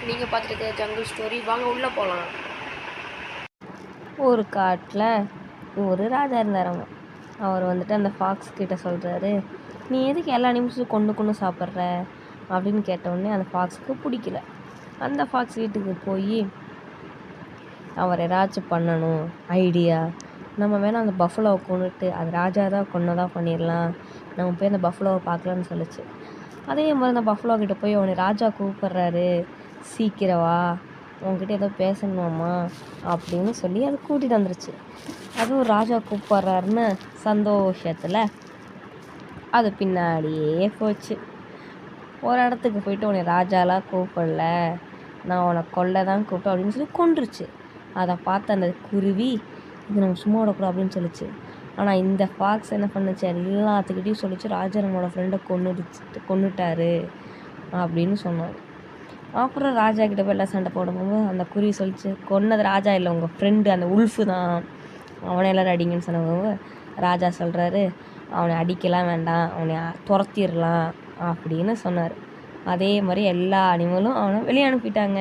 நீங்கள் பார்த்துருக்க jungle story. வாங்க உள்ளே போகலாம். ஒரு காட்டில் ஒரு ராஜா இருந்தாராங்க. அவர் வந்துட்டு அந்த ஃபாக்ஸ் கிட்ட சொல்கிறாரு, நீ எதுக்கு எல்லா அனிமல்ஸும் கொண்டு சாப்பிட்ற அப்படின்னு கேட்டவுடனே அந்த ஃபாக்ஸுக்கு பிடிக்கல. அந்த ஃபாக்ஸ் வீட்டுக்கு போய் அவர் ஏதாச்சும் பண்ணணும் ஐடியா, நம்ம வேணால் அந்த பஃபலோவை கொண்டுட்டு அது ராஜா தான் கொன்னதாக பண்ணிடலாம், நம்ம போய் அந்த பஃபலோவை பார்க்கலான்னு சொல்லிச்சு. அதே மாதிரி அந்த பஃபலோ கிட்ட போய் அவனை ராஜா கூப்பிட்றாரு, சீக்கிரவா உங்ககிட்ட ஏதோ பேசணுமாம்மா அப்படின்னு சொல்லி அதை கூட்டிகிட்டு வந்துருச்சு. அதுவும் ராஜா கூப்பிட்றாருன்னு சந்தோஷத்தில் அது பின்னாடியே போச்சு. ஒரு இடத்துக்கு போயிட்டு உன்னை ராஜாலாம் கூப்பிடல, நான் உன்னை கொல்ல தான் கூப்பிட்டேன் அப்படின்னு சொல்லி கொன்றுச்சு. அதை பார்த்து அந்த குருவி இது நம்ம சும்மா விடக்கூடாது அப்படின்னு சொல்லிச்சு. ஆனால் இந்த ஃபாக்ஸ் என்ன பண்ணுச்சு, எல்லாத்துக்கிட்டையும் சொல்லிச்சு ராஜா நம்மளோட ஃப்ரெண்டை கொன்னுட்டாரு அப்படின்னு சொன்னாங்க. அப்புறம் ராஜா கிட்ட போய் எல்லாம் சண்டை போடும்போது அந்த குருவி சொல்லிச்சு, கொன்னது ராஜா இல்லை உங்கள் ஃப்ரெண்டு அந்த உல்ஃபு தான், அவனை எல்லோரும் அடிங்கன்னு சொன்னவங்க. ராஜா சொல்கிறாரு, அவனை அடிக்கலாம் வேண்டாம், அவனை துரத்திடலாம் அப்படின்னு சொன்னார். அதே மாதிரி எல்லா அனிமலும் அவனை வெளியே அனுப்பிட்டாங்க.